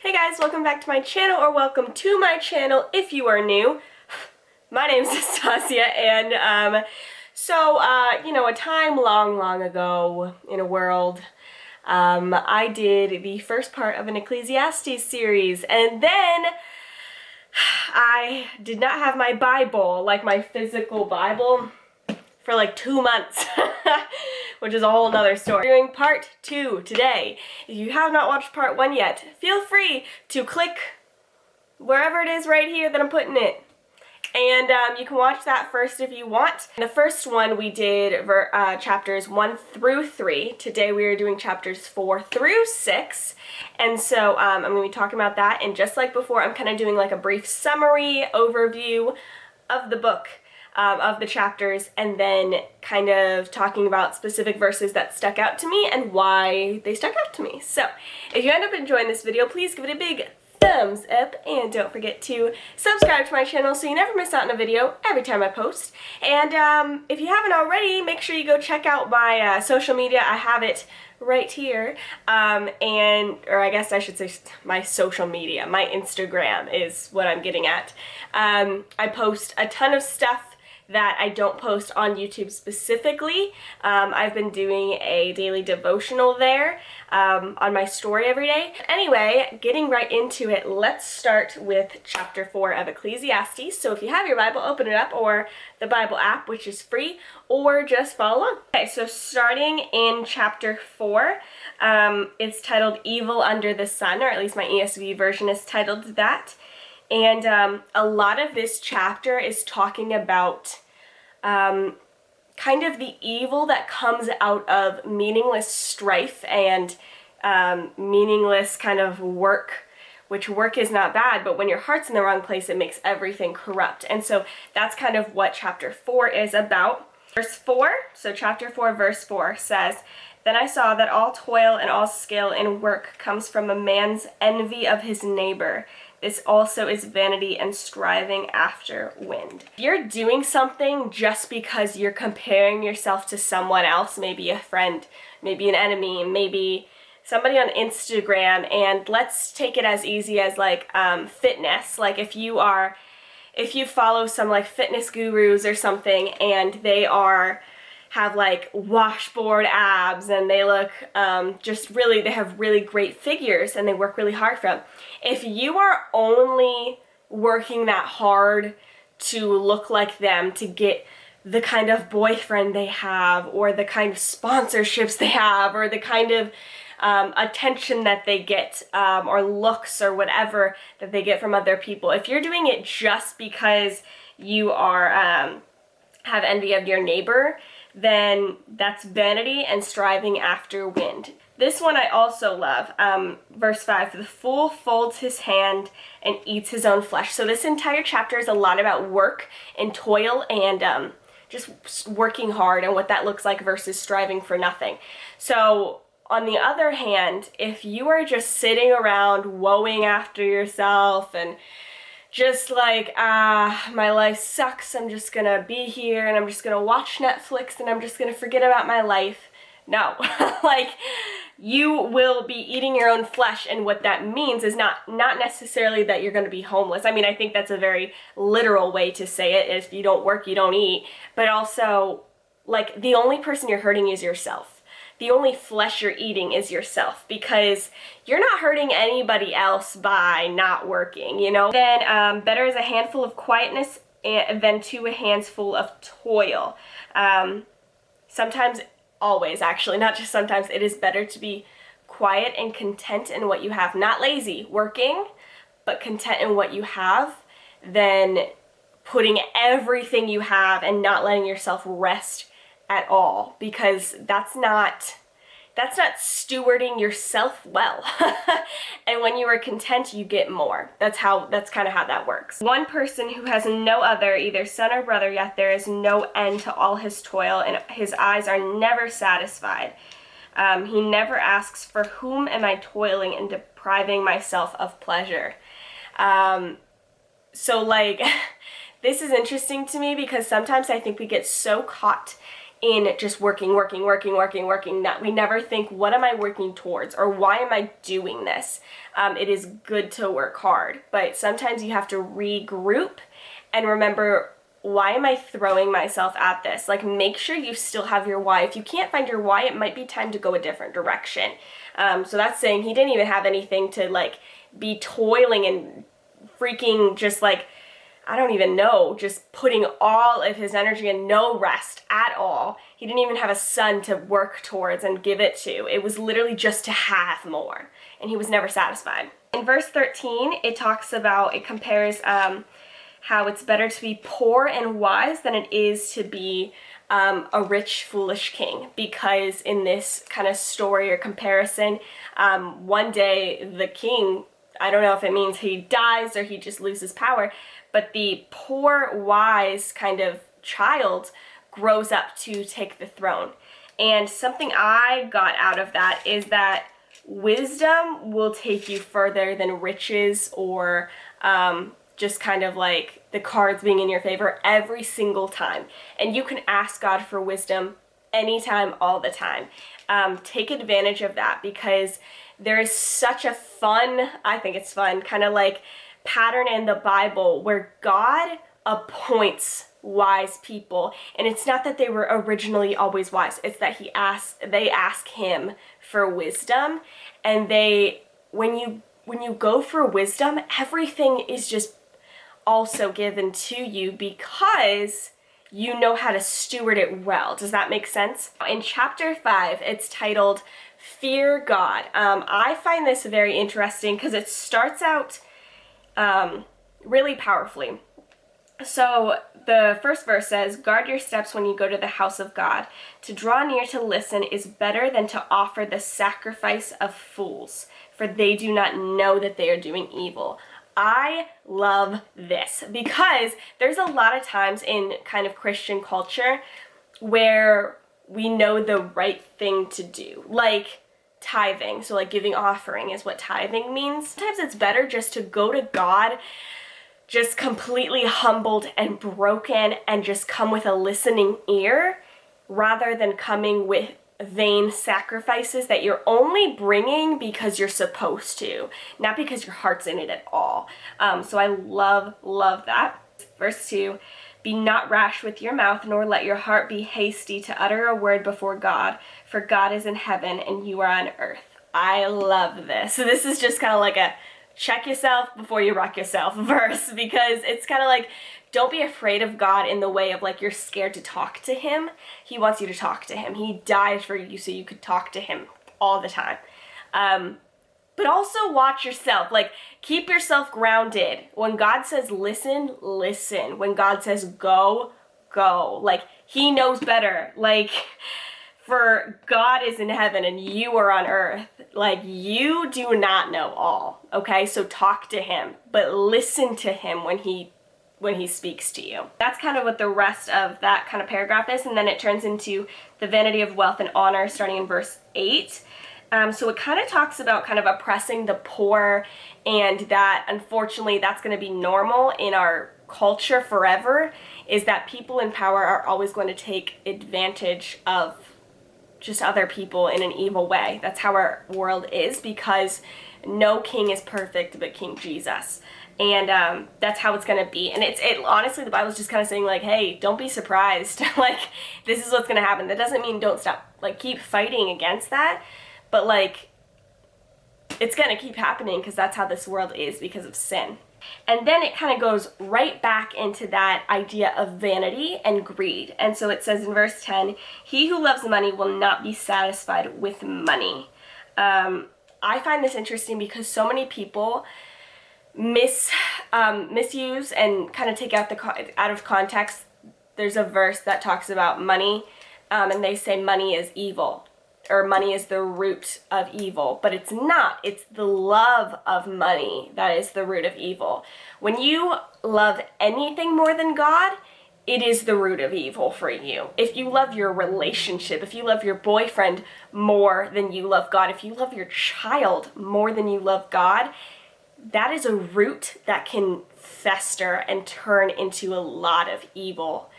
Hey guys, welcome back to my channel, or welcome to my channel if you are new. My name's Nastasia, and a time long ago in a world, I did the first part of an Ecclesiastes series, and then I did not have my Bible, like my physical Bible, for like 2 months, which is a whole nother story. We're doing part 2 today. If you have not watched part 1 yet, feel free to click wherever it is right here that I'm putting it. And you can watch that first if you want. In the first one we did chapters 1 through 3. Today we are doing chapters 4 through 6. And so I'm going to be talking about that. And just like before, I'm kind of doing like a brief summary overview of the book. Of the chapters, and then kind of talking about specific verses that stuck out to me and why they stuck out to me. So if you end up enjoying this video, please give it a big thumbs up, and don't forget to subscribe to my channel so you never miss out on a video every time I post. And if you haven't already, make sure you go check out my social media. I have it right here, or I guess I should say my social media. My Instagram is what I'm getting at. I post a ton of stuff that I don't post on YouTube specifically. I've been doing a daily devotional there on my story every day. Anyway, getting right into it, let's start with chapter 4 of Ecclesiastes. So if you have your Bible, open it up, or the Bible app, which is free, or just follow along. Okay, so starting in chapter 4, it's titled Evil Under the Sun, or at least my ESV version is titled that. And a lot of this chapter is talking about kind of the evil that comes out of meaningless strife and meaningless kind of work, which work is not bad, but when your heart's in the wrong place, it makes everything corrupt. And so that's kind of what chapter 4 is about. Verse 4, so chapter 4, verse 4 says, "Then I saw that all toil and all skill in work comes from a man's envy of his neighbor. This also is vanity and striving after wind." If you're doing something just because you're comparing yourself to someone else, maybe a friend, maybe an enemy, maybe somebody on Instagram, and let's take it as easy as like fitness. Like if you follow some like fitness gurus or something, and they have like washboard abs, and they look they have really great figures, and they work really hard for them. If you are only working that hard to look like them, to get the kind of boyfriend they have, or the kind of sponsorships they have, or the kind of attention that they get, or looks or whatever that they get from other people, if you're doing it just because you are have envy of your neighbor, then that's vanity and striving after wind. This one I also love. Verse 5, "The fool folds his hand and eats his own flesh." So this entire chapter is a lot about work and toil and just working hard and what that looks like versus striving for nothing. So on the other hand, if you are just sitting around woeing after yourself and just like, my life sucks, I'm just gonna be here and I'm just gonna watch Netflix and I'm just gonna forget about my life. No, like, you will be eating your own flesh, and what that means is not necessarily that you're gonna be homeless. I mean, I think that's a very literal way to say it. If you don't work, you don't eat. But also, like, the only person you're hurting is yourself. The only flesh you're eating is yourself, because you're not hurting anybody else by not working, you know? Then better is a handful of quietness than 2 hands full of toil. Sometimes, always actually, not just sometimes, it is better to be quiet and content in what you have. Not lazy, working, but content in what you have, than putting everything you have and not letting yourself rest at all, because that's not stewarding yourself well. And when you are content, you get more. That's kind of how that works. "One person who has no other, either son or brother, yet there is no end to all his toil, and his eyes are never satisfied. He never asks, for whom am I toiling and depriving myself of pleasure?" So like, this is interesting to me, because sometimes I think we get so caught in just working. That we never think, what am I working towards, or why am I doing this? It is good to work hard, but sometimes you have to regroup and remember, why am I throwing myself at this? Like, make sure you still have your why. If you can't find your why, it might be time to go a different direction. So that's saying he didn't even have anything to like be toiling and freaking just like, I don't even know, just putting all of his energy and no rest at all. He didn't even have a son to work towards and give it to. It was literally just to have more, and he was never satisfied. In verse 13, it talks about, it compares how it's better to be poor and wise than it is to be a rich, foolish king. Because in this kind of story or comparison, one day the king, I don't know if it means he dies or he just loses power, but the poor, wise kind of child grows up to take the throne. And something I got out of that is that wisdom will take you further than riches or just kind of like the cards being in your favor every single time. And you can ask God for wisdom anytime, all the time. Take advantage of that, because there is such a fun, I think it's fun, kind of like pattern in the Bible where God appoints wise people. And it's not that they were originally always wise, it's that they ask him for wisdom. And when you go for wisdom, everything is just also given to you because you know how to steward it well. Does that make sense? In chapter 5, it's titled Fear God. I find this very interesting because it starts out really powerfully. So the first verse says, guard your steps when you go to the house of God. To draw near to listen is better than to offer the sacrifice of fools, for they do not know that they are doing evil. I love this because there's a lot of times in kind of Christian culture where we know the right thing to do, like tithing. So like giving offering is what tithing means. Sometimes it's better just to go to God just completely humbled and broken and just come with a listening ear rather than coming with vain sacrifices that you're only bringing because you're supposed to, not because your heart's in it at all. So I love that. Verse 2, be not rash with your mouth, nor let your heart be hasty to utter a word before God, for God is in heaven and you are on earth. I love this. So this is just kind of like a check yourself before you wreck yourself verse, because it's kind of like, don't be afraid of God in the way of like you're scared to talk to him. He wants you to talk to him. He died for you so you could talk to him all the time. But also watch yourself. Like, keep yourself grounded. When God says listen, listen. When God says go, go. Like, he knows better. Like, for God is in heaven and you are on earth. Like, you do not know all. Okay? So talk to him. But listen to him when he speaks to you. That's kind of what the rest of that kind of paragraph is, and then it turns into the vanity of wealth and honor starting in verse 8. So it kind of talks about kind of oppressing the poor, and that unfortunately that's going to be normal in our culture forever, is that people in power are always going to take advantage of just other people in an evil way. That's how our world is, because no king is perfect but King Jesus. And that's how it's gonna be. And honestly, the Bible's just kind of saying like, hey, don't be surprised. Like, this is what's gonna happen. That doesn't mean don't stop. Like, keep fighting against that. But like, it's gonna keep happening because that's how this world is because of sin. And then it kind of goes right back into that idea of vanity and greed. And so it says in verse 10, he who loves money will not be satisfied with money. I find this interesting because so many people misuse and kind of take out out of context. There's a verse that talks about money, and they say money is evil, or money is the root of evil, but it's not. It's the love of money that is the root of evil. When you love anything more than God, it is the root of evil for you. If you love your relationship, if you love your boyfriend more than you love God, if you love your child more than you love God, that is a root that can fester and turn into a lot of evil.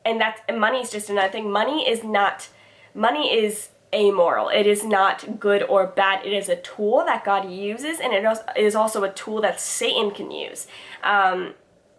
and money is just another thing. Money is amoral. It is not good or bad. It is a tool that God uses, and it is also a tool that Satan can use.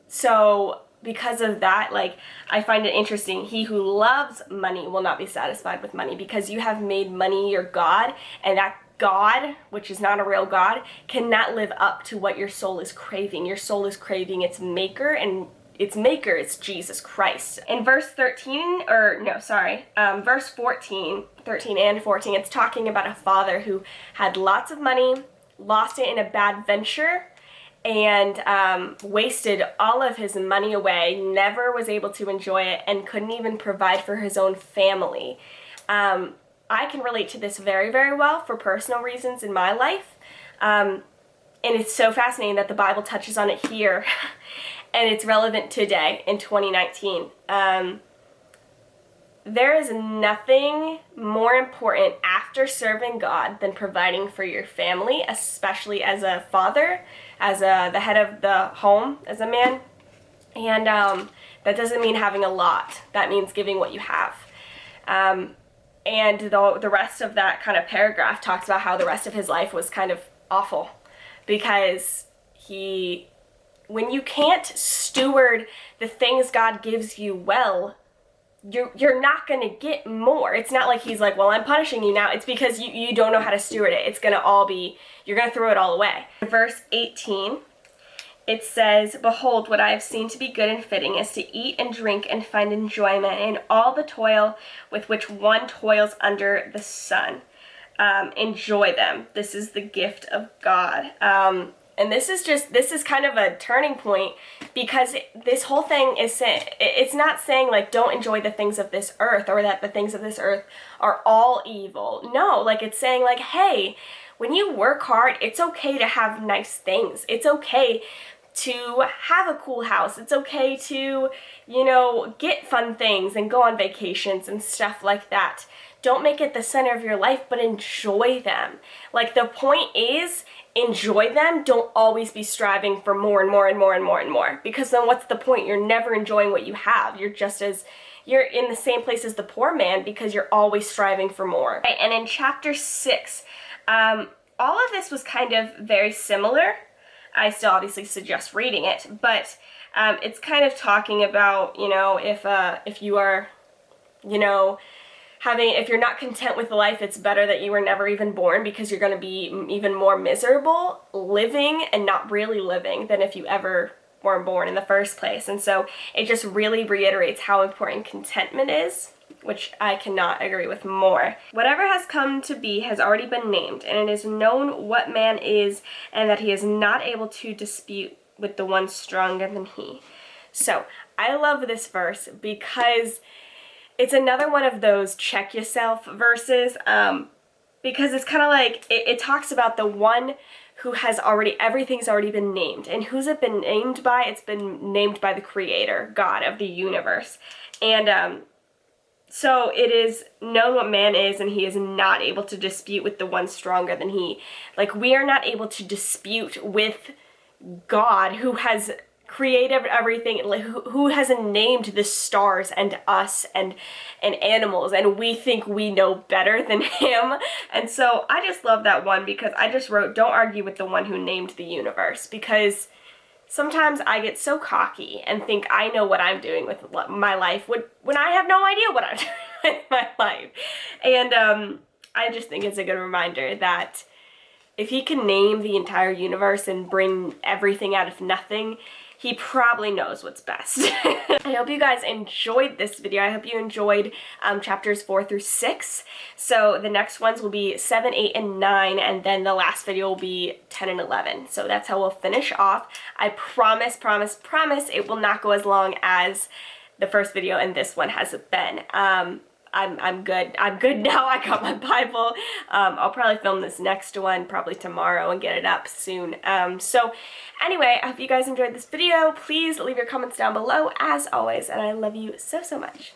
So because of that, like, I find it interesting. He who loves money will not be satisfied with money, because you have made money your God, and that God, which is not a real God, cannot live up to what your soul is craving. Your soul is craving its maker, and its maker is Jesus Christ. In verse 13, verse 14 and 14, it's talking about a father who had lots of money, lost it in a bad venture, and wasted all of his money away, never was able to enjoy it, and couldn't even provide for his own family. I can relate to this very, very well for personal reasons in my life. And it's so fascinating that the Bible touches on it here, and it's relevant today in 2019. There is nothing more important after serving God than providing for your family, especially as a father, as the head of the home, as a man. And that doesn't mean having a lot. That means giving what you have. And the rest of that kind of paragraph talks about how the rest of his life was kind of awful, because when you can't steward the things God gives you well, you're not going to get more. It's not like he's like, well, I'm punishing you now. It's because you don't know how to steward it. It's going to all be, you're going to throw it all away. Verse 18, it says, "Behold, what I have seen to be good and fitting is to eat and drink and find enjoyment in all the toil with which one toils under the sun. Enjoy them. This is the gift of God." And this is kind of a turning point, because this whole thing is saying, it's not saying like don't enjoy the things of this earth, or that the things of this earth are all evil. No, like it's saying like, hey, when you work hard, it's okay to have nice things. It's okay to have a cool house. It's okay to, get fun things and go on vacations and stuff like that. Don't make it the center of your life, but enjoy them. Like, the point is, enjoy them. Don't always be striving for more and more and more and more and more, because then what's the point? You're never enjoying what you have. You're in the same place as the poor man, because you're always striving for more. Right, and in chapter 6, all of this was kind of very similar. I still obviously suggest reading it, but it's kind of talking about, if you are, if you're not content with life, it's better that you were never even born, because you're going to be even more miserable living and not really living than if you ever weren't born in the first place. And so it just really reiterates how important contentment is, which I cannot agree with more. "Whatever has come to be has already been named, and it is known what man is, and that he is not able to dispute with the one stronger than he." So I love this verse, because it's another one of those check yourself verses, because it's kind of like, it talks about the one who has everything's already been named. And who's it been named by? It's been named by the Creator, God of the universe. And so it is known what man is, and he is not able to dispute with the one stronger than he. Like, we are not able to dispute with God, who has created everything, like who has named the stars and us and animals, and we think we know better than him. And so I just love that one, because I just wrote, don't argue with the one who named the universe, because sometimes I get so cocky and think I know what I'm doing with my life when I have no idea what I'm doing with my life. And I just think it's a good reminder that if he can name the entire universe and bring everything out of nothing, he probably knows what's best. I hope you guys enjoyed this video. I hope you enjoyed chapters 4 through 6. So the next ones will be 7, 8, and 9, and then the last video will be 10 and 11. So that's how we'll finish off. I promise it will not go as long as the first video and this one has been. I'm good. I'm good now. I got my Bible. I'll probably film this next one probably tomorrow and get it up soon. So anyway, I hope you guys enjoyed this video. Please leave your comments down below as always, and I love you so much.